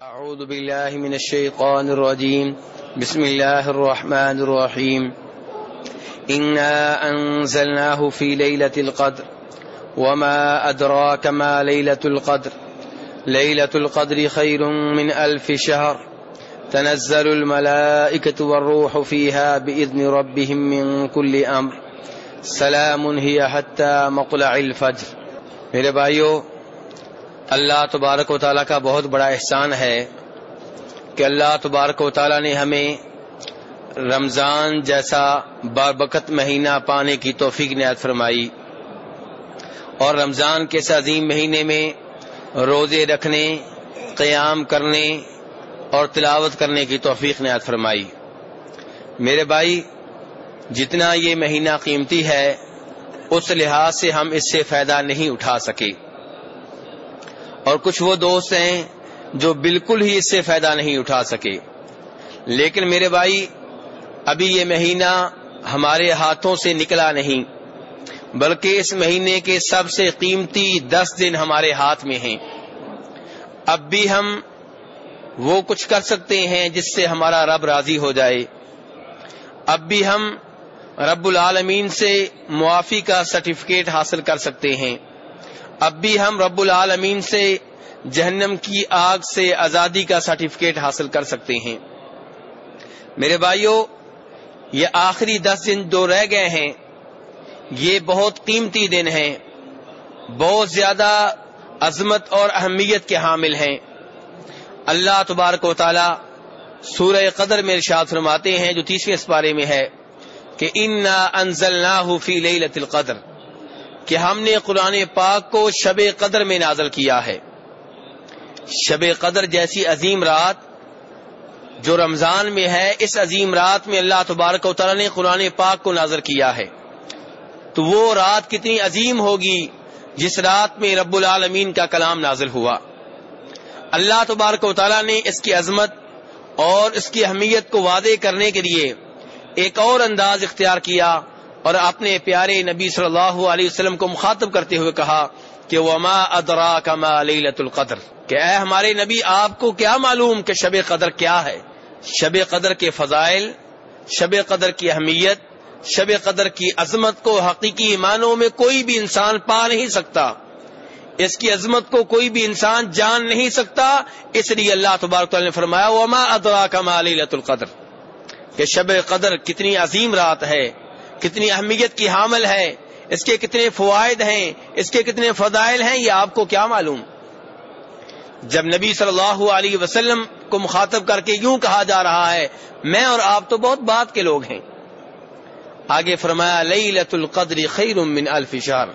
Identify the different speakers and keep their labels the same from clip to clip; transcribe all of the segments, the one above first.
Speaker 1: اعوذ باللہ من الشیطان الرجیم بسم اللہ الرحمن الرحیم انا انزلناہ فی لیلۃ القدر وما ادراک ما لیلۃ القدر لیلۃ القدر خیر من الف شہر تنزل الملائکۃ والروح فیہا باذن ربہم من کل امر سلام ہی حتی مطلع الفجر۔ میرے بھائیو، اللہ تبارک و تعالیٰ کا بہت بڑا احسان ہے کہ اللہ تبارک و تعالیٰ نے ہمیں رمضان جیسا بابرکت مہینہ پانے کی توفیق عنایت فرمائی، اور رمضان کے اس عظیم مہینے میں روزے رکھنے، قیام کرنے اور تلاوت کرنے کی توفیق عنایت فرمائی۔ میرے بھائی، جتنا یہ مہینہ قیمتی ہے اس لحاظ سے ہم اس سے فائدہ نہیں اٹھا سکے، اور کچھ وہ دوست ہیں جو بالکل ہی اس سے فائدہ نہیں اٹھا سکے۔ لیکن میرے بھائی، ابھی یہ مہینہ ہمارے ہاتھوں سے نکلا نہیں، بلکہ اس مہینے کے سب سے قیمتی 10 دن ہمارے ہاتھ میں ہیں۔ اب بھی ہم وہ کچھ کر سکتے ہیں جس سے ہمارا رب راضی ہو جائے۔ اب بھی ہم رب العالمین سے معافی کا سرٹیفکیٹ حاصل کر سکتے ہیں۔ اب بھی ہم رب العالمین سے جہنم کی آگ سے آزادی کا سرٹیفکیٹ حاصل کر سکتے ہیں۔ میرے بھائیو، یہ آخری 10 دن جو رہ گئے ہیں یہ بہت قیمتی دن ہیں، بہت زیادہ عظمت اور اہمیت کے حامل ہیں۔ اللہ تبارک و تعالی سورہ قدر میں ارشاد فرماتے ہیں، جو 30ویں سپارے میں ہے، کہ انا انزلناہ فی لیلۃ القدر، کہ ہم نے قرآن پاک کو شب قدر میں نازل کیا ہے۔ شب قدر جیسی عظیم رات جو رمضان میں ہے، اس عظیم رات میں اللہ تبارک و تعالی نے قرآن پاک کو نازل کیا ہے، تو وہ رات کتنی عظیم ہوگی جس رات میں رب العالمین کا کلام نازل ہوا۔ اللہ تبارک و تعالی نے اس کی عظمت اور اس کی اہمیت کو واضح کرنے کے لیے ایک اور انداز اختیار کیا، اور اپنے پیارے نبی صلی اللہ علیہ وسلم کو مخاطب کرتے ہوئے کہا کہ وما ادراک ما لیلۃ القدر، کہ اے ہمارے نبی، آپ کو کیا معلوم کہ شب قدر کیا ہے؟ شب قدر کے فضائل، شب قدر کی اہمیت، شب قدر کی عظمت کو حقیقی معنوں میں کوئی بھی انسان پا نہیں سکتا، اس کی عظمت کو کوئی بھی انسان جان نہیں سکتا۔ اس لیے اللہ تبارک تعالی نے فرمایا وما ادراک ما لیلۃ القدر، کہ شب قدر کتنی عظیم رات ہے، کتنی اہمیت کی حامل ہے، اس کے کتنے فوائد ہیں، اس کے کتنے فضائل ہیں، یہ آپ کو کیا معلوم؟ جب نبی صلی اللہ علیہ وسلم کو مخاطب کر کے یوں کہا جا رہا ہے، میں اور آپ تو بہت بات کے لوگ ہیں، آگے فرمایا لیلۃ القدر خیر من الف شہر،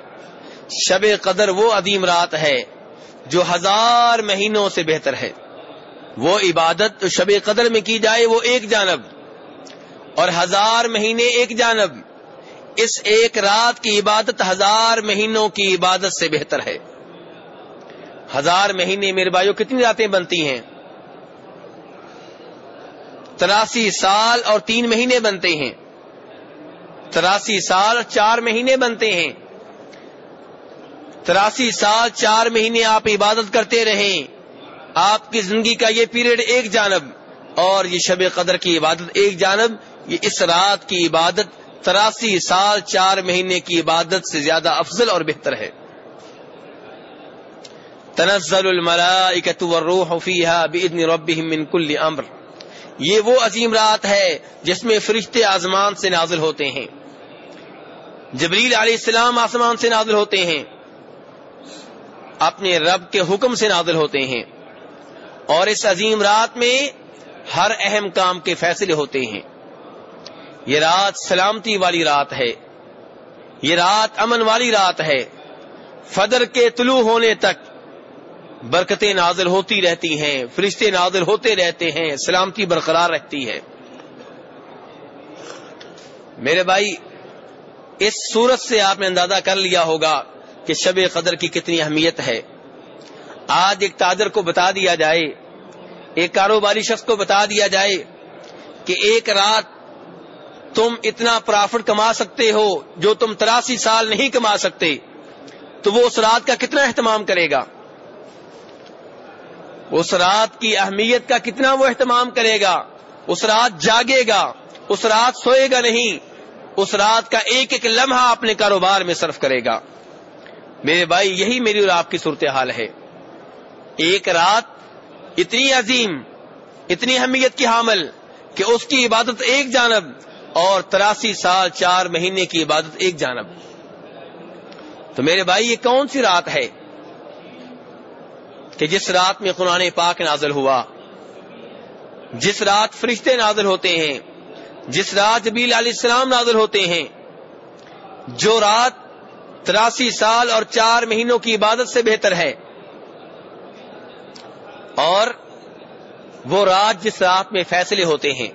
Speaker 1: شب قدر وہ عظیم رات ہے جو 1000 مہینوں سے بہتر ہے۔ وہ عبادت جو شب قدر میں کی جائے وہ ایک جانب، اور 1000 مہینے ایک جانب، اس ایک رات کی عبادت 1000 مہینوں کی عبادت سے بہتر ہے۔ 1000 مہینے میرے بھائیوں کتنی راتیں بنتی ہیں؟ 83 سال اور 3 مہینے بنتے ہیں، 83 سال 4 مہینے بنتے ہیں۔ 83 سال 4 مہینے آپ عبادت کرتے رہیں، آپ کی زندگی کا یہ پیریڈ ایک جانب، اور یہ شب قدر کی عبادت ایک جانب۔ یہ اس رات کی عبادت 83 سال 4 مہینے کی عبادت سے زیادہ افضل اور بہتر ہے۔ تنزل الملائکۃ والروح فیہا باذن ربہم من کل امر، یہ وہ عظیم رات ہے جس میں فرشتے آسمان سے نازل ہوتے ہیں، جبریل علیہ السلام آسمان سے نازل ہوتے ہیں، اپنے رب کے حکم سے نازل ہوتے ہیں، اور اس عظیم رات میں ہر اہم کام کے فیصلے ہوتے ہیں۔ یہ رات سلامتی والی رات ہے، یہ رات امن والی رات ہے، فجر کے طلوع ہونے تک برکتیں نازل ہوتی رہتی ہیں، فرشتے نازل ہوتے رہتے ہیں، سلامتی برقرار رہتی ہے۔ میرے بھائی، اس صورت سے آپ نے اندازہ کر لیا ہوگا کہ شب قدر کی کتنی اہمیت ہے۔ آج ایک تاجر کو بتا دیا جائے، ایک کاروباری شخص کو بتا دیا جائے کہ ایک رات تم اتنا پرافٹ کما سکتے ہو جو تم 83 سال نہیں کما سکتے، تو وہ اس رات کا کتنا اہتمام کرے گا؟ اس رات کی اہمیت کا کتنا وہ اہتمام کرے گا، اس رات جاگے گا، اس رات سوئے گا نہیں، اس رات کا ایک ایک لمحہ اپنے کاروبار میں صرف کرے گا۔ میرے بھائی یہی میری اور آپ کی صورتحال ہے۔ ایک رات اتنی عظیم، اتنی اہمیت کی حامل کہ اس کی عبادت ایک جانب اور 83 سال 4 مہینے کی عبادت ایک جانب۔ تو میرے بھائی یہ کون سی رات ہے کہ جس رات میں قرآن پاک نازل ہوا، جس رات فرشتے نازل ہوتے ہیں، جس رات جبریل علیہ السلام نازل ہوتے ہیں، جو رات 83 سال اور 4 مہینوں کی عبادت سے بہتر ہے، اور وہ رات جس رات میں فیصلے ہوتے ہیں۔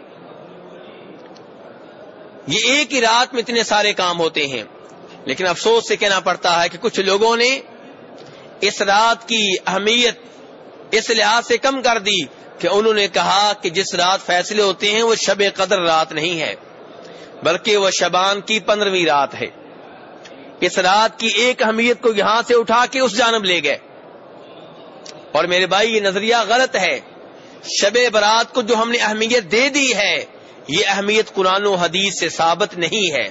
Speaker 1: یہ ایک ہی رات میں اتنے سارے کام ہوتے ہیں، لیکن افسوس سے کہنا پڑتا ہے کہ کچھ لوگوں نے اس رات کی اہمیت اس لحاظ سے کم کر دی کہ انہوں نے کہا کہ جس رات فیصلے ہوتے ہیں وہ شب قدر رات نہیں ہے، بلکہ وہ شعبان کی 15ویں رات ہے۔ اس رات کی ایک اہمیت کو یہاں سے اٹھا کے اس جانب لے گئے، اور میرے بھائی یہ نظریہ غلط ہے۔ شب برات کو جو ہم نے اہمیت دے دی ہے، یہ اہمیت قرآن و حدیث سے ثابت نہیں ہے،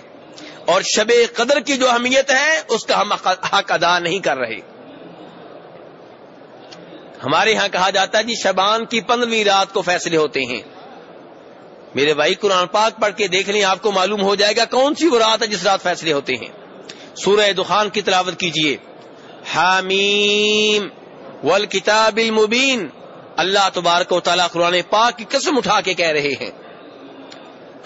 Speaker 1: اور شب قدر کی جو اہمیت ہے اس کا ہم حق ادا نہیں کر رہے۔ ہمارے ہاں کہا جاتا ہے جی شعبان کی 15ویں رات کو فیصلے ہوتے ہیں۔ میرے بھائی قرآن پاک پڑھ کے دیکھ لیں، آپ کو معلوم ہو جائے گا کون سی وہ رات ہے جس رات فیصلے ہوتے ہیں۔ سورہ دخان کی تلاوت کیجئے، حامیم والکتاب المبین۔ اللہ تبارک و تعالیٰ قرآن پاک کی قسم اٹھا کے کہہ رہے ہیں،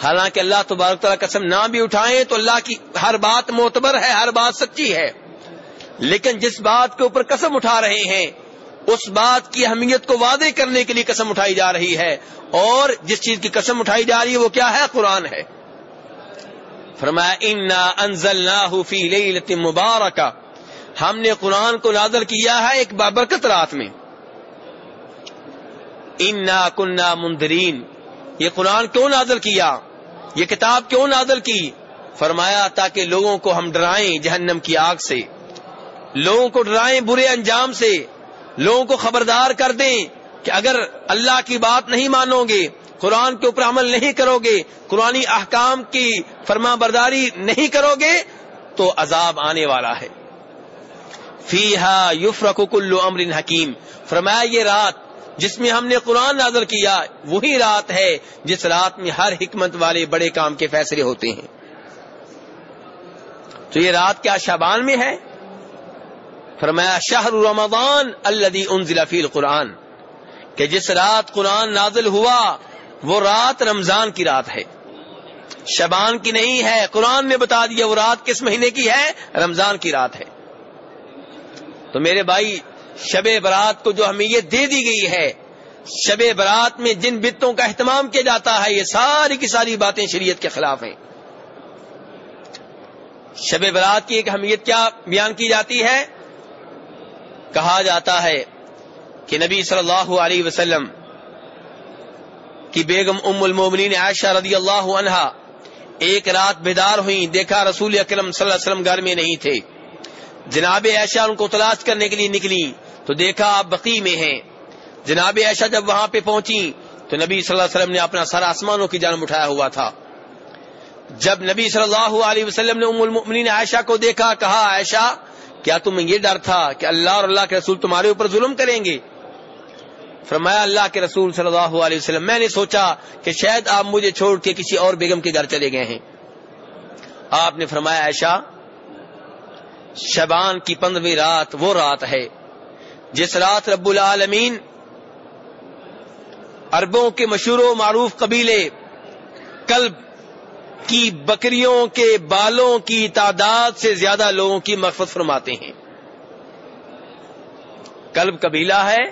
Speaker 1: حالانکہ اللہ تبارک و تعالیٰ قسم نہ بھی اٹھائیں تو اللہ کی ہر بات معتبر ہے، ہر بات سچی ہے، لیکن جس بات کے اوپر قسم اٹھا رہے ہیں اس بات کی اہمیت کو واضح کرنے کے لیے قسم اٹھائی جا رہی ہے، اور جس چیز کی قسم اٹھائی جا رہی ہے وہ کیا ہے؟ قرآن ہے۔ فرمایا انا انزلناہ فی لیلۃ مبارکہ، ہم نے قرآن کو نازل کیا ہے ایک بابرکت رات میں۔ انا کنا منذرین، یہ قرآن کیوں نازل کیا، یہ کتاب کیوں نازل کی؟ فرمایا تاکہ لوگوں کو ہم ڈرائیں جہنم کی آگ سے، لوگوں کو ڈرائیں برے انجام سے، لوگوں کو خبردار کر دیں کہ اگر اللہ کی بات نہیں مانو گے، قرآن کے اوپر عمل نہیں کرو گے، قرآنی احکام کی فرما برداری نہیں کرو گے تو عذاب آنے والا ہے۔ فیہا یفرق کل امر حکیم، فرمایا یہ رات جس میں ہم نے قرآن نازل کیا وہی رات ہے جس رات میں ہر حکمت والے بڑے کام کے فیصلے ہوتے ہیں۔ تو یہ رات کیا شعبان میں ہے؟ فرمایا شہر رمضان الذی انزل فی القرآن، کہ جس رات قرآن نازل ہوا وہ رات رمضان کی رات ہے، شعبان کی نہیں ہے۔ قرآن نے بتا دیا وہ رات کس مہینے کی ہے، رمضان کی رات ہے۔ تو میرے بھائی شب برات کو جو اہمیت دے دی گئی ہے، شب برات میں جن بدتوں کا اہتمام کیا جاتا ہے، یہ ساری کی ساری باتیں شریعت کے خلاف ہیں۔ شب برات کی ایک اہمیت کیا بیان کی جاتی ہے؟ کہا جاتا ہے کہ نبی صلی اللہ علیہ وسلم کی بیگم ام المومنین عائشہ رضی اللہ عنہا ایک رات بیدار ہوئیں، دیکھا رسول اکرم صلی اللہ علیہ وسلم گھر میں نہیں تھے۔ جناب عائشہ ان کو تلاش کرنے کے لیے نکلی تو دیکھا آپ بقیع میں ہیں۔ جناب عائشہ جب وہاں پہ پہنچی تو نبی صلی اللہ علیہ وسلم نے اپنا سر آسمانوں کی جانب اٹھایا ہوا تھا۔ جب نبی صلی اللہ علیہ وسلم نے ام المؤمنین عائشہ کو دیکھا، کہا عائشہ کیا تمہیں یہ ڈر تھا کہ اللہ اور اللہ کے رسول تمہارے اوپر ظلم کریں گے؟ فرمایا اللہ کے رسول صلی اللہ علیہ وسلم میں نے سوچا کہ شاید آپ مجھے چھوڑ کے کسی اور بیگم کے گھر چلے گئے ہیں۔ آپ نے فرمایا عائشہ شعبان کی 15ویں رات وہ رات ہے جس رات رب العالمین عربوں کے مشہور و معروف قبیلے کلب کی بکریوں کے بالوں کی تعداد سے زیادہ لوگوں کی مغفرت فرماتے ہیں۔ کلب قبیلہ ہے،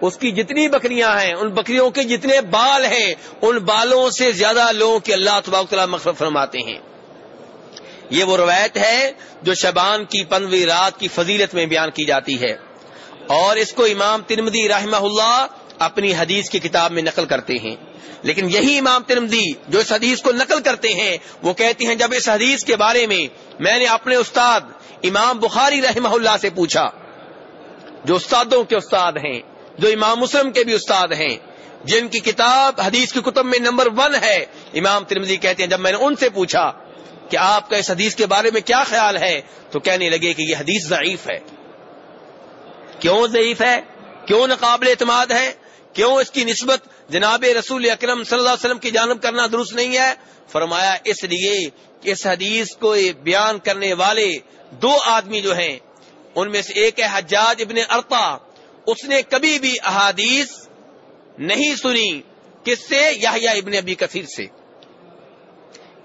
Speaker 1: اس کی جتنی بکریاں ہیں، ان بکریوں کے جتنے بال ہیں، ان بالوں سے زیادہ لوگوں کی اللہ تبارک و تعالی مغفرت فرماتے ہیں۔ یہ وہ روایت ہے جو شعبان کی 15ویں رات کی فضیلت میں بیان کی جاتی ہے، اور اس کو امام ترمذی رحمہ اللہ اپنی حدیث کی کتاب میں نقل کرتے ہیں۔ لیکن یہی امام ترمذی جو اس حدیث کو نقل کرتے ہیں وہ کہتے ہیں جب اس حدیث کے بارے میں میں نے اپنے استاد امام بخاری رحمہ اللہ سے پوچھا، جو استادوں کے استاد ہیں، جو امام مسلم کے بھی استاد ہیں، جن کی کتاب حدیث کی کتب میں نمبر 1 ہے، امام ترمذی کہتے ہیں جب میں نے ان سے پوچھا کہ آپ کا اس حدیث کے بارے میں کیا خیال ہے، تو کہنے لگے کہ یہ حدیث ضعیف ہے۔ کیوں ضعیف ہے؟ کیوں ناقابل اعتماد ہے؟ کیوں اس کی نسبت جناب رسول اکرم صلی اللہ علیہ وسلم کی جانب کرنا درست نہیں ہے؟ فرمایا اس لیے کہ اس حدیث کو بیان کرنے والے 2 آدمی جو ہیں، ان میں سے ایک ہے حجاج ابن ارطا، اس نے کبھی بھی احادیث نہیں سنی، کس سے؟ یحییٰ ابن ابی کثیر سے۔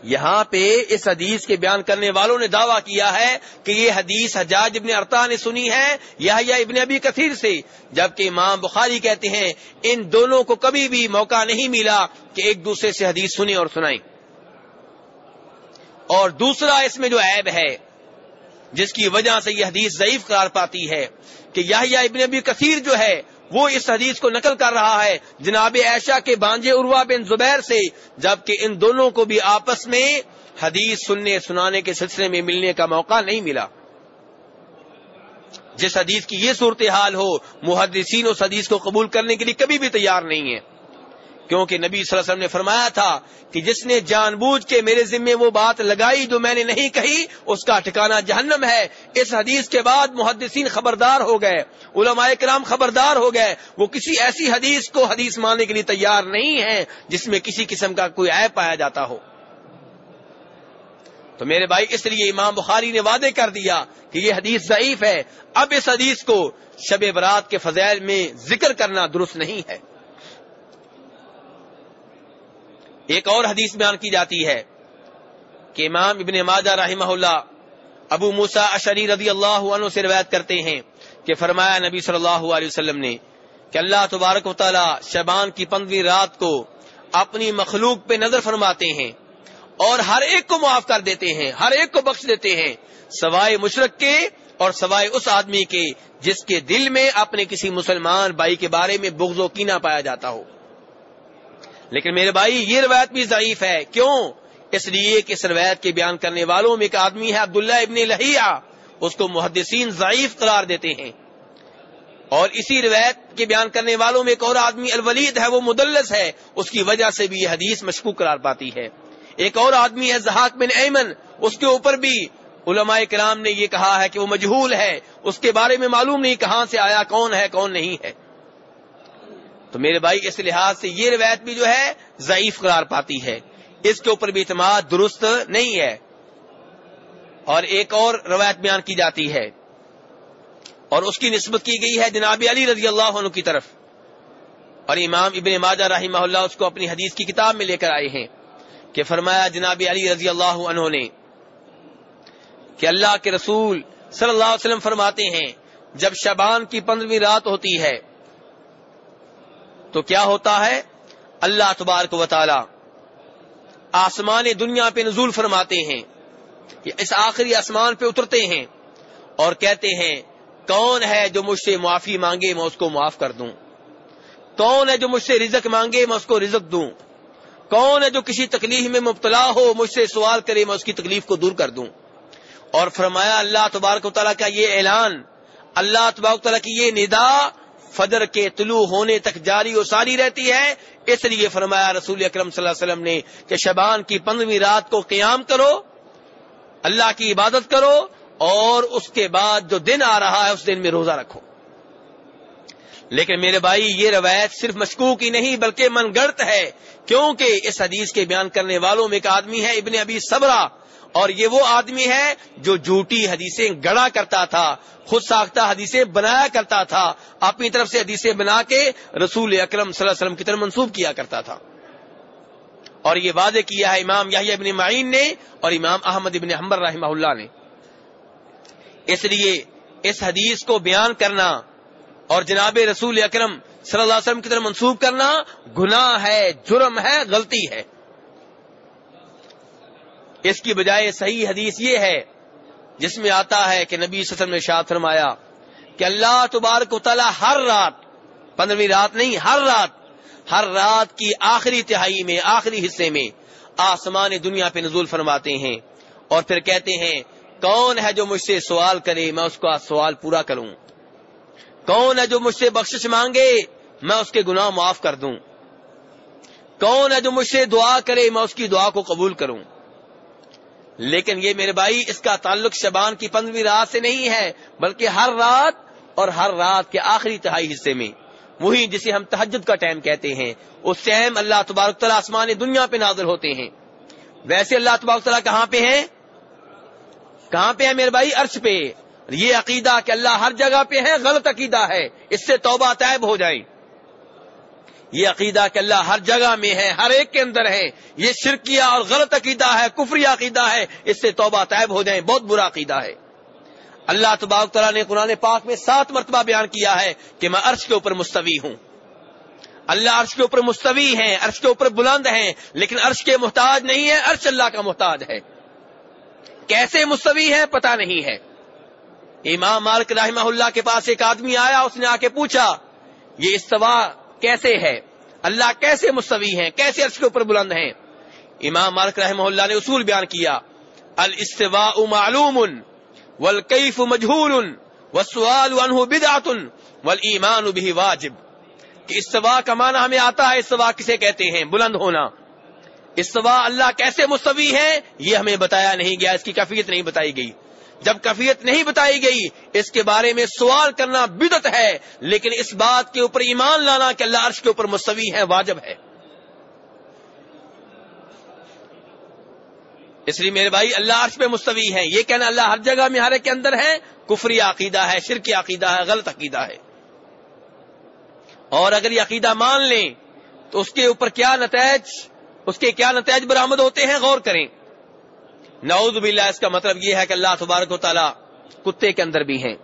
Speaker 1: یہاں پہ اس حدیث کے بیان کرنے والوں نے دعویٰ کیا ہے کہ یہ حدیث حجاج ابن ارطا نے سنی ہے یحییٰ ابن ابی کثیر سے، جبکہ امام بخاری کہتے ہیں ان دونوں کو کبھی بھی موقع نہیں ملا کہ ایک دوسرے سے حدیث سنیں اور سنائیں۔ اور دوسرا اس میں جو عیب ہے جس کی وجہ سے یہ حدیث ضعیف قرار پاتی ہے کہ یحییٰ ابن ابی کثیر جو ہے وہ اس حدیث کو نقل کر رہا ہے جناب عائشہ کے بانجے عروہ بن زبیر سے، جبکہ ان دونوں کو بھی آپس میں حدیث سننے سنانے کے سلسلے میں ملنے کا موقع نہیں ملا۔ جس حدیث کی یہ صورتحال ہو، محدثین اس حدیث کو قبول کرنے کے لیے کبھی بھی تیار نہیں ہے، کیونکہ نبی صلی اللہ علیہ وسلم نے فرمایا تھا کہ جس نے جان بوجھ کے میرے ذمے وہ بات لگائی جو میں نے نہیں کہی، اس کا ٹھکانہ جہنم ہے۔ اس حدیث کے بعد محدثین خبردار ہو گئے، علماء کرام خبردار ہو گئے، وہ کسی ایسی حدیث کو حدیث ماننے کے لیے تیار نہیں ہیں جس میں کسی قسم کا کوئی عیب پایا جاتا ہو۔ تو میرے بھائی اس لیے امام بخاری نے وعدے کر دیا کہ یہ حدیث ضعیف ہے، اب اس حدیث کو شب برات کے فضائل میں ذکر کرنا درست نہیں ہے۔ ایک اور حدیث بیان کی جاتی ہے کہ امام ابن ماجہ رحمہ اللہ ابو موسیٰ اشعری رضی اللہ عنہ سے روایت کرتے ہیں کہ فرمایا نبی صلی اللہ علیہ وسلم نے کہ اللہ تبارک و تعالی شعبان کی 15ویں رات کو اپنی مخلوق پہ نظر فرماتے ہیں اور ہر ایک کو معاف کر دیتے ہیں، ہر ایک کو بخش دیتے ہیں، سوائے مشرک کے اور سوائے اس آدمی کے جس کے دل میں اپنے کسی مسلمان بھائی کے بارے میں بغض و کینہ پایا جاتا ہو۔ لیکن میرے بھائی یہ روایت بھی ضعیف ہے۔ کیوں؟ اس لیے کہ اس روایت کے بیان کرنے والوں میں ایک آدمی ہے عبداللہ ابن لہیعہ، اس کو محدثین ضعیف قرار دیتے ہیں، اور اسی روایت کے بیان کرنے والوں میں ایک اور آدمی الولید ہے، وہ مدلس ہے، اس کی وجہ سے بھی یہ حدیث مشکوک قرار پاتی ہے۔ ایک اور آدمی ہے ضحاک بن ایمن، اس کے اوپر بھی علماء کرام نے یہ کہا ہے کہ وہ مجہول ہے، اس کے بارے میں معلوم نہیں کہاں سے آیا، کون ہے کون نہیں ہے۔ تو میرے بھائی اس لحاظ سے یہ روایت بھی جو ہے ضعیف قرار پاتی ہے، اس کے اوپر بھی اعتماد درست نہیں ہے۔ اور ایک اور روایت بیان کی جاتی ہے اور اس کی نسبت کی گئی ہے جناب علی رضی اللہ عنہ کی طرف، اور امام ابن ماجہ رحمہ اللہ اس کو اپنی حدیث کی کتاب میں لے کر آئے ہیں کہ فرمایا جناب علی رضی اللہ عنہ نے کہ اللہ کے رسول صلی اللہ علیہ وسلم فرماتے ہیں جب شعبان کی 15ویں رات ہوتی ہے تو کیا ہوتا ہے، اللہ تبارک و تعالی آسمان دنیا پہ نزول فرماتے ہیں، اس آخری آسمان پہ اترتے ہیں اور کہتے ہیں کون ہے جو مجھ سے معافی مانگے میں اس کو معاف کر دوں، کون ہے جو مجھ سے رزق مانگے میں اس کو رزق دوں، کون ہے جو کسی تکلیف میں مبتلا ہو مجھ سے سوال کرے میں اس کی تکلیف کو دور کر دوں۔ اور فرمایا اللہ تبارک و تعالیٰ کا یہ اعلان، اللہ تبارک و تعالیٰ کی یہ ندا فجر کے طلوع ہونے تک جاری و ساری رہتی ہے۔ اس لیے فرمایا رسول اکرم صلی اللہ علیہ وسلم نے کہ شعبان کی 15ویں رات کو قیام کرو، اللہ کی عبادت کرو، اور اس کے بعد جو دن آ رہا ہے اس دن میں روزہ رکھو۔ لیکن میرے بھائی یہ روایت صرف مشکوک ہی نہیں بلکہ من گڑت ہے، کیونکہ اس حدیث کے بیان کرنے والوں میں ایک آدمی ہے ابن ابی صبرہ، اور یہ وہ آدمی ہے جو جھوٹی حدیثیں گڑا کرتا تھا، خود ساختہ حدیثیں بنایا کرتا تھا، اپنی طرف سے حدیثیں بنا کے رسول اکرم صلی اللہ علیہ وسلم کی طرف منسوب کیا کرتا تھا۔ اور یہ واضح کیا ہے امام یحییٰ ابن معین نے اور امام احمد ابن حنبل رحمہ اللہ نے۔ اس لیے اس حدیث کو بیان کرنا اور جناب رسول اکرم صلی اللہ علیہ وسلم کی طرف منسوب کرنا گناہ ہے، جرم ہے، غلطی ہے۔ اس کی بجائے صحیح حدیث یہ ہے جس میں آتا ہے کہ نبی صلی اللہ علیہ وسلم نے ارشاد فرمایا کہ اللہ تبارک و تعالی ہر رات، 15ویں رات نہیں، ہر رات کی آخری تہائی میں، آخری حصے میں آسمان دنیا پہ نزول فرماتے ہیں اور پھر کہتے ہیں کون ہے جو مجھ سے سوال کرے میں اس کا سوال پورا کروں، کون ہے جو مجھ سے بخشش مانگے میں اس کے گناہ معاف کر دوں؟ کون ہے جو مجھ سے دعا کرے میں اس کی دعا کو قبول کروں؟ لیکن یہ میرے بھائی اس کا تعلق شعبان کی 15ویں رات سے نہیں ہے، بلکہ ہر رات اور ہر رات کے آخری تہائی حصے میں، وہی جسے ہم تہجد کا ٹائم کہتے ہیں، اس ٹائم اللہ تبارک تعالیٰ آسمان دنیا پہ نازل ہوتے ہیں۔ ویسے اللہ تبارک تعالیٰ کہاں پہ ہیں؟ کہاں پہ ہے میرے بھائی؟ عرش پہ۔ یہ عقیدہ کہ اللہ ہر جگہ پہ ہے غلط عقیدہ ہے، اس سے توبہ طیب ہو جائے۔ یہ عقیدہ کہ اللہ ہر جگہ میں ہے، ہر ایک کے اندر ہے، یہ شرکیہ اور غلط عقیدہ ہے، کفری عقیدہ ہے، اس سے توبہ طیب ہو جائیں، بہت برا عقیدہ ہے۔ اللہ تبارک تعالیٰ نے قرآن پاک میں 7 مرتبہ بیان کیا ہے کہ میں عرش کے اوپر مستوی ہوں۔ اللہ عرش کے اوپر مستوی ہیں، عرش کے اوپر بلند ہیں، لیکن عرش کے محتاج نہیں ہے، عرش اللہ کا محتاج ہے۔ کیسے مستوی ہے پتہ نہیں ہے۔ امام مالک رحمہ اللہ کے پاس ایک آدمی آیا، اس نے آ کے پوچھا یہ استوا کیسے ہے؟ اللہ کیسے مستوی ہیں، کیسے عرش کے اوپر بلند ہیں؟ امام مالک رحمہ اللہ نے اصول بیان کیا، الاستواء معلوم والکیف مجہول والسؤال عنہ بدعۃ والایمان بہ واجب، کہ استوا کا معنی ہمیں آتا ہے، استوا کسے کہتے ہیں؟ بلند ہونا۔ استوا اللہ کیسے مستوی ہے یہ ہمیں بتایا نہیں گیا، اس کی کیفیت نہیں بتائی گئی۔ جب کیفیت نہیں بتائی گئی اس کے بارے میں سوال کرنا بدعت ہے، لیکن اس بات کے اوپر ایمان لانا کہ اللہ عرش کے اوپر مستوی ہے واجب ہے۔ اس لیے میرے بھائی اللہ عرش پہ مستوی ہے، یہ کہنا اللہ ہر جگہ میں ہر ایک کے اندر ہے، کفری عقیدہ ہے، شرکی عقیدہ ہے، غلط عقیدہ ہے۔ اور اگر یہ عقیدہ مان لیں تو اس کے اوپر کیا نتائج برآمد ہوتے ہیں، غور کریں۔ نعوذ باللہ، اس کا مطلب یہ ہے کہ اللہ تبارک و تعالیٰ کتے کے اندر بھی ہیں،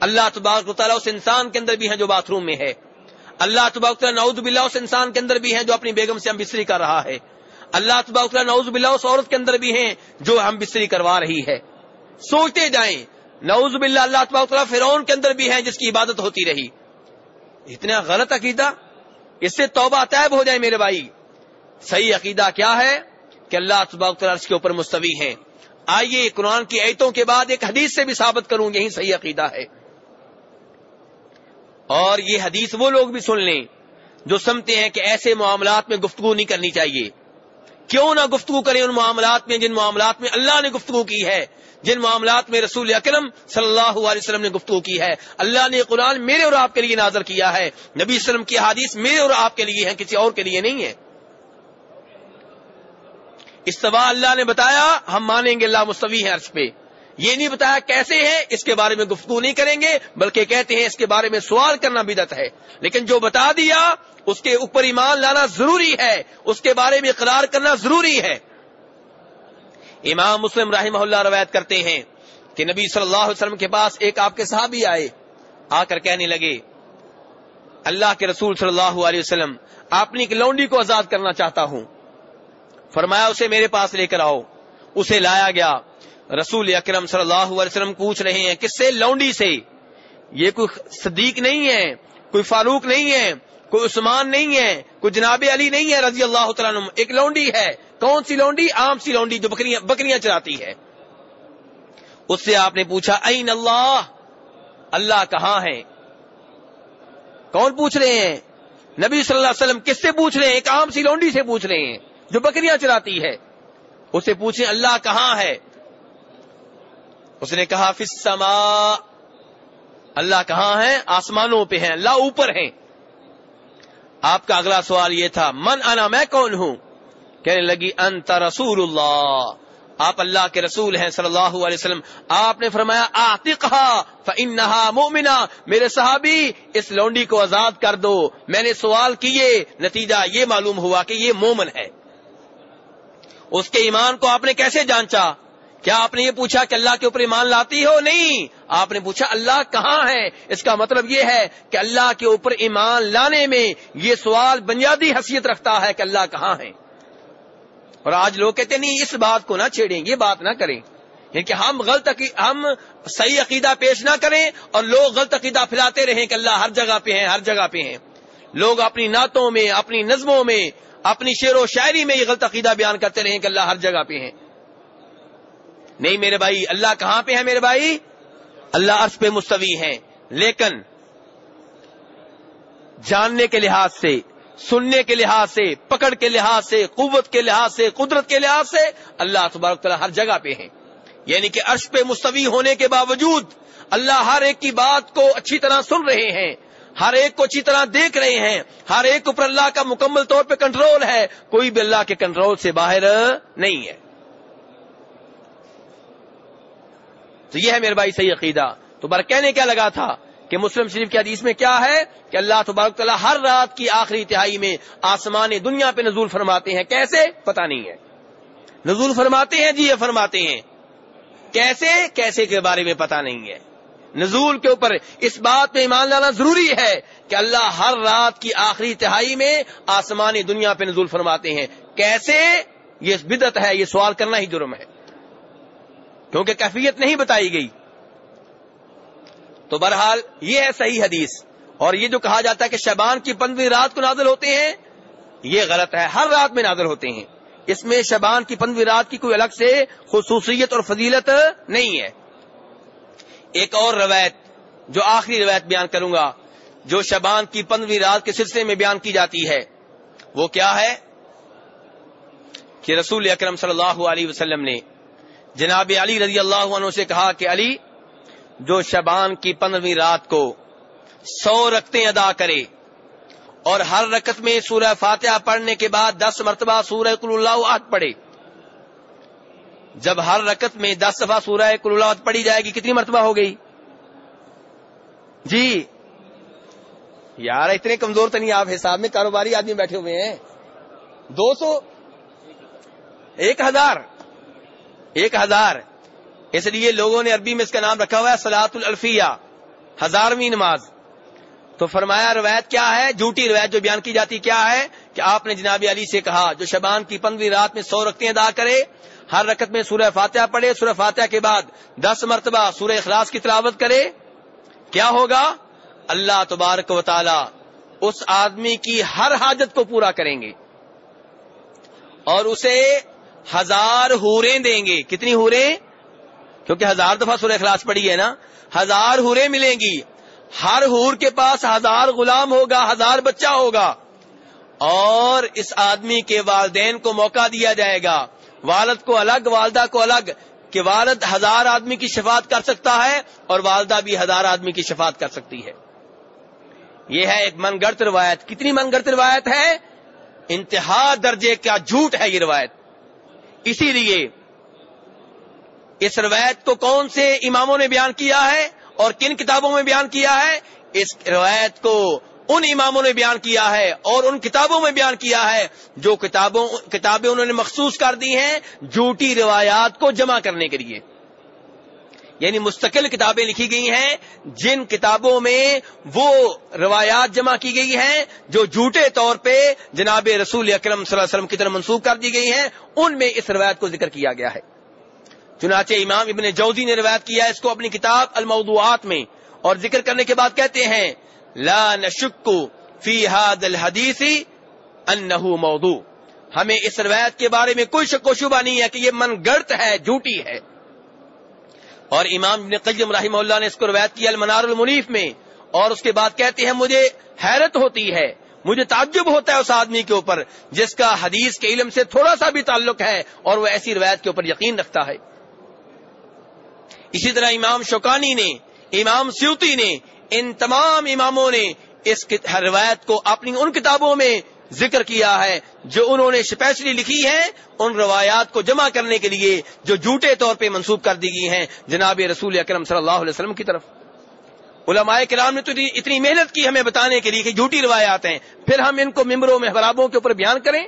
Speaker 1: اللہ تبارک و تعالیٰ اس انسان کے اندر بھی ہیں جو باتھ روم میں ہے، اللہ تبارک و تعالیٰ نعوذ باللہ اس انسان کے اندر بھی ہیں جو اپنی بیگم سے ہم بستری کر رہا ہے، اللہ تبارک و تعالیٰ نعوذ باللہ اس عورت کے اندر بھی ہیں جو ہم بستری کروا رہی ہے۔ سوچتے جائیں، نعوذ باللہ اللہ تبارک و تعالیٰ فرعون کے اندر بھی ہیں جس کی عبادت ہوتی رہی۔ اتنا غلط عقیدہ، اس سے توبہ طیب ہو جائے میرے بھائی۔ صحیح عقیدہ کیا ہے کہ اللہ تبارک و تعالیٰ عرش کے اوپر مستوی ہیں۔ آئیے قرآن کی آیتوں کے بعد ایک حدیث سے بھی ثابت کروں یہی صحیح عقیدہ ہے۔ اور یہ حدیث وہ لوگ بھی سن لیں جو سمجھتے ہیں کہ ایسے معاملات میں گفتگو نہیں کرنی چاہیے۔ کیوں نہ گفتگو کریں ان معاملات میں جن معاملات میں اللہ نے گفتگو کی ہے، جن معاملات میں رسول اکرم صلی اللہ علیہ وسلم نے گفتگو کی ہے۔ اللہ نے قرآن میرے اور آپ کے لیے نازل کیا ہے، نبی صلی اللہ علیہ وسلم کی حدیث میرے اور آپ کے لیے ہیں، کسی اور کے لیے نہیں ہے۔ استوا اللہ نے بتایا، ہم مانیں گے اللہ مستوی ہے عرش پہ۔ یہ نہیں بتایا کیسے ہے، اس کے بارے میں گفتگو نہیں کریں گے، بلکہ کہتے ہیں اس کے بارے میں سوال کرنا بدعت ہے۔ لیکن جو بتا دیا اس کے اوپر ایمان لانا ضروری ہے، اس کے بارے میں اقرار کرنا ضروری ہے۔ امام مسلم رحمہ اللہ روایت کرتے ہیں کہ نبی صلی اللہ علیہ وسلم کے پاس ایک آپ کے صحابی آئے، آ کر کہنے لگے اللہ کے رسول صلی اللہ علیہ وسلم، اپنی ایک لونڈی کو آزاد کرنا چاہتا ہوں۔ فرمایا اسے میرے پاس لے کر آؤ۔ اسے لایا گیا۔ رسول اکرم صلی اللہ علیہ وسلم پوچھ رہے ہیں کس سے؟ لونڈی سے۔ یہ کوئی صدیق نہیں ہے، کوئی فاروق نہیں ہے، کوئی عثمان نہیں ہے، کوئی جناب علی نہیں ہے رضی اللہ تعالیٰ عنہ، ایک لونڈی ہے۔ کون سی لونڈی؟ عام سی لونڈی جو بکریاں چراتی ہے۔ اس سے آپ نے پوچھا این اللہ، اللہ کہاں ہے؟ کون پوچھ رہے ہیں؟ نبی صلی اللہ علیہ وسلم۔ کس سے پوچھ رہے ہیں؟ ایک عام سی لونڈی سے پوچھ رہے ہیں جو بکریاں چراتی ہے۔ اسے پوچھیں اللہ کہاں ہے؟ اس نے کہا فی السماء، اللہ کہاں ہے؟ آسمانوں پہ ہیں، اللہ اوپر ہیں۔ آپ کا اگلا سوال یہ تھا من انا، میں کون ہوں؟ کہنے لگی انت رسول اللہ، آپ اللہ کے رسول ہیں صلی اللہ علیہ وسلم۔ آپ نے فرمایا اعتقھا فانھا مؤمنہ، میرے صحابی اس لونڈی کو آزاد کر دو۔ میں نے سوال کیے، نتیجہ یہ معلوم ہوا کہ یہ مومن ہے۔ اس کے ایمان کو آپ نے کیسے جانچا؟ کیا آپ نے یہ پوچھا کہ اللہ کے اوپر ایمان لاتی ہو؟ نہیں، آپ نے پوچھا اللہ کہاں ہے۔ اس کا مطلب یہ ہے کہ اللہ کے اوپر ایمان لانے میں یہ سوال بنیادی حیثیت رکھتا ہے کہ اللہ کہاں ہے۔ اور آج لوگ کہتے ہیں نہیں اس بات کو نہ چھیڑیں، یہ بات نہ کریں، یعنی کہ ہم صحیح عقیدہ پیش نہ کریں اور لوگ غلط عقیدہ پھیلاتے رہیں کہ اللہ ہر جگہ پہ ہیں، ہر جگہ پہ ہیں۔ لوگ اپنی نعتوں میں، اپنی نظموں میں، اپنی شعر و شاعری میں یہ غلط عقیدہ بیان کرتے رہیں کہ اللہ ہر جگہ پہ ہیں۔ نہیں میرے بھائی، اللہ کہاں پہ ہے میرے بھائی؟ اللہ عرش پہ مستوی ہیں، لیکن
Speaker 2: جاننے کے لحاظ سے، سننے کے لحاظ سے، پکڑ کے لحاظ سے، قوت کے لحاظ سے، قدرت کے لحاظ سے اللہ تبارک و تعالی ہر جگہ پہ ہیں. یعنی کہ عرش پہ مستوی ہونے کے باوجود اللہ ہر ایک کی بات کو اچھی طرح سن رہے ہیں، ہر ایک کو اچھی طرح دیکھ رہے ہیں، ہر ایک اوپر اللہ کا مکمل طور پہ کنٹرول ہے، کوئی بھی اللہ کے کنٹرول سے باہر نہیں ہے. تو یہ ہے میرے بھائی صحیح عقیدہ. تو بار کہنے کیا لگا تھا کہ مسلم شریف کی حدیث میں کیا ہے کہ اللہ تبارک تعالیٰ ہر رات کی آخری تہائی میں آسمان دنیا پہ نزول فرماتے ہیں. کیسے؟ پتہ نہیں ہے. نزول فرماتے ہیں جی، یہ فرماتے ہیں. کیسے کے بارے میں پتہ نہیں ہے. نزول کے اوپر اس بات میں ایمان لانا ضروری ہے کہ اللہ ہر رات کی آخری تہائی میں آسمان دنیا پہ نزول فرماتے ہیں. کیسے؟ یہ بدعت ہے، یہ سوال کرنا ہی جرم ہے، کیونکہ کیفیت نہیں بتائی گئی. تو بہرحال یہ ہے صحیح حدیث. اور یہ جو کہا جاتا ہے کہ شعبان کی 15ویں رات کو نازل ہوتے ہیں، یہ غلط ہے. ہر رات میں نازل ہوتے ہیں. اس میں شعبان کی 15ویں رات کی کوئی الگ سے خصوصیت اور فضیلت نہیں ہے. ایک اور روایت جو آخری روایت بیان کروں گا، جو شعبان کی 15ویں رات کے سلسلے میں بیان کی جاتی ہے، وہ کیا ہے کہ رسول اکرم صلی اللہ علیہ وسلم نے جناب علی رضی اللہ عنہ سے کہا کہ علی، جو شعبان کی 15ویں رات کو 100 رکعتیں ادا کرے اور ہر رکعت میں سورہ فاتحہ پڑھنے کے بعد 10 مرتبہ سورہ قل اللہ احد پڑھے. جب ہر رکعت میں 10 دفعہ سورہ قل اللہ احد پڑھی جائے گی، کتنی مرتبہ ہو گئی جی؟ یار اتنے کمزور تو نہیں آپ، حساب میں کاروباری آدمی بیٹھے ہوئے ہیں. 200 1000 اس لیے لوگوں نے عربی میں اس کا نام رکھا ہوا ہے صلاۃ الالفیہ، 1000ویں نماز. تو فرمایا روایت کیا ہے، جھوٹی روایت جو بیان کی جاتی کیا ہے کہ آپ نے جناب علی سے کہا جو شعبان کی 15ویں رات میں 100 رکعتیں ادا کرے، ہر رکعت میں سورہ فاتحہ پڑھے، سورہ فاتحہ کے بعد 10 مرتبہ سورہ اخلاص کی تلاوت کرے، کیا ہوگا؟ اللہ تبارک و تعالی اس آدمی کی ہر حاجت کو پورا کریں گے اور اسے 1000 حوریں دیں گے. کتنی حوریں؟ کیونکہ 1000 دفعہ سورہ اخلاص پڑھی ہے نا، 1000 حوریں ملیں گی. ہر حور کے پاس 1000 غلام ہوگا، 1000 بچہ ہوگا. اور اس آدمی کے والدین کو موقع دیا جائے گا، والد کو الگ، والدہ کو الگ، کہ والد 1000 آدمی کی شفاعت کر سکتا ہے اور والدہ بھی 1000 آدمی کی شفاعت کر سکتی ہے. یہ ہے ایک من گڑت روایت. کتنی من گڑت روایت ہے؟ انتہا درجے کا جھوٹ ہے یہ روایت. اسی لیے اس روایت کو کون سے اماموں نے بیان کیا ہے اور کن کتابوں میں بیان کیا ہے؟ اس روایت کو ان اماموں نے بیان کیا ہے اور ان کتابوں میں بیان کیا ہے جو کتابیں انہوں نے مخصوص کر دی ہیں جھوٹی روایات کو جمع کرنے کے لیے. یعنی مستقل کتابیں لکھی گئی ہیں جن کتابوں میں وہ روایات جمع کی گئی ہیں جو جھوٹے طور پہ جناب رسول اکرم صلی اللہ علیہ وسلم کی طرف منسوب کر دی گئی ہیں، ان میں اس روایت کو ذکر کیا گیا ہے. چنانچہ امام ابن جوزی نے روایت کیا ہے اس کو اپنی کتاب الموضوعات میں، اور ذکر کرنے کے بعد کہتے ہیں لا نشک فی ھذا الحدیث انہ موضوع. ہمیں اس روایت کے بارے میں کوئی شک و شبہ نہیں ہے کہ یہ من گڑت ہے، جھوٹی ہے. اور امام ابن قیم رحمہ اللہ نے اس کو روایت کیا المنار المنیف میں، اور اس کے بعد کہتے ہیں مجھے حیرت ہوتی ہے، مجھے تعجب ہوتا ہے اس آدمی کے اوپر جس کا حدیث کے علم سے تھوڑا سا بھی تعلق ہے اور وہ ایسی روایت کے اوپر یقین رکھتا ہے. اسی طرح امام شوکانی نے، امام سیوطی نے، ان تمام اماموں نے اس روایت کو اپنی ان کتابوں میں ذکر کیا ہے جو انہوں نے اسپیشلی لکھی ہے ان روایات کو جمع کرنے کے لیے جو جھوٹے طور پہ منسوب کر دی گئی ہیں جناب رسول اکرم صلی اللہ علیہ وسلم کی طرف. علماء کرام نے تو اتنی محنت کی ہمیں بتانے کے لیے کہ جھوٹی روایات ہیں، پھر ہم ان کو ممبروں محرابوں کے اوپر بیان کریں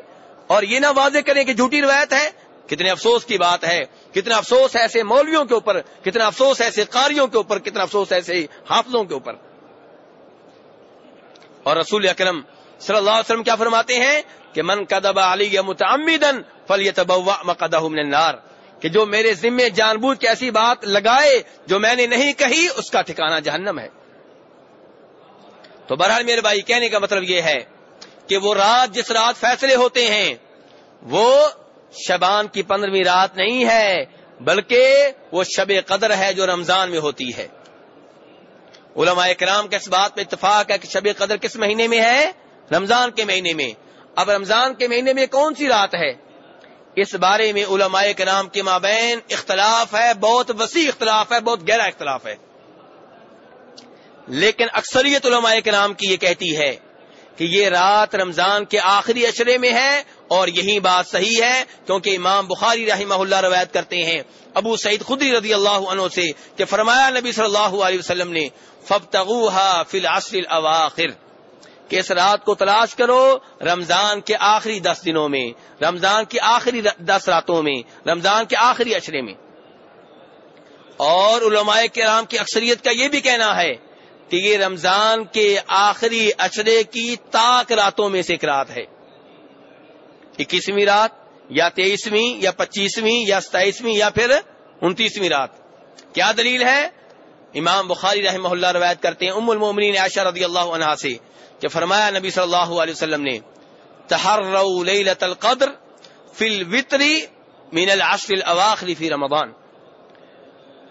Speaker 2: اور یہ نہ واضح کریں کہ جھوٹی روایت ہے. کتنے افسوس کی بات ہے، کتنا افسوس ہے ایسے مولویوں کے اوپر، کتنا افسوس ہے ایسے قاریوں کے اوپر، کتنا افسوس ہے ایسے حافظوں کے اوپر. اور رسول اکرم صلی اللہ علیہ وسلم کیا فرماتے ہیں کہ من کذب علی متعمدا فلیتبوأ مقعدہ من النار، کہ جو میرے ذمے جان بوجھ کے ایسی بات لگائے جو میں نے نہیں کہی اس کا ٹھکانہ جہنم ہے. تو بہرحال میرے بھائی کہنے کا مطلب یہ ہے کہ وہ رات جس رات فیصلے ہوتے ہیں وہ شعبان کی 15ویں رات نہیں ہے، بلکہ وہ شب قدر ہے جو رمضان میں ہوتی ہے. علماء کرام کے اس بات پہ اتفاق ہے کہ شب قدر کس مہینے میں ہے؟ رمضان کے مہینے میں. اب رمضان کے مہینے میں کون سی رات ہے؟ اس بارے میں علماء کرام کے مابین اختلاف ہے، بہت وسیع اختلاف ہے، بہت گہرا اختلاف ہے. لیکن اکثریت علماء کرام کی یہ کہتی ہے کہ یہ رات رمضان کے آخری عشرے میں ہے، اور یہی بات صحیح ہے کیونکہ امام بخاری رحمہ اللہ روایت کرتے ہیں ابو سعید خدری رضی اللہ عنہ سے کہ فرمایا نبی صلی اللہ علیہ وسلم نے فابتغوها فی العشر الاواخر، کہ اس رات کو تلاش کرو رمضان کے آخری 10 دنوں میں، رمضان کی آخری 10 راتوں میں، رمضان کے آخری عشرے میں. اور علماء کرام کی اکثریت کا یہ بھی کہنا ہے کہ یہ رمضان کے آخری عشرے کی طاق راتوں میں سے ایک رات ہے. 21ویں رات یا 23ویں یا 25ویں یا 27ویں یا پھر 29ویں رات. کیا دلیل ہے؟ امام بخاری رحمہ اللہ روایت کرتے ہیں ام المومنین عائشہ رضی اللہ عنہا سے کہ فرمایا نبی صلی اللہ علیہ وسلم نے تحروا لیلۃ القدر فی الوتر من العشر الاواخر فی رمضان،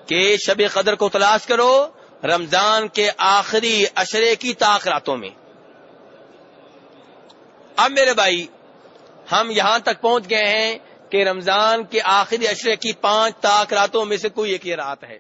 Speaker 2: کہ شب قدر کو تلاش کرو رمضان کے آخری عشرے کی طاق راتوں میں. اب میرے بھائی ہم یہاں تک پہنچ گئے ہیں کہ رمضان کے آخری عشرے کی 5 طاق راتوں میں سے کوئی ایک یہ رات ہے.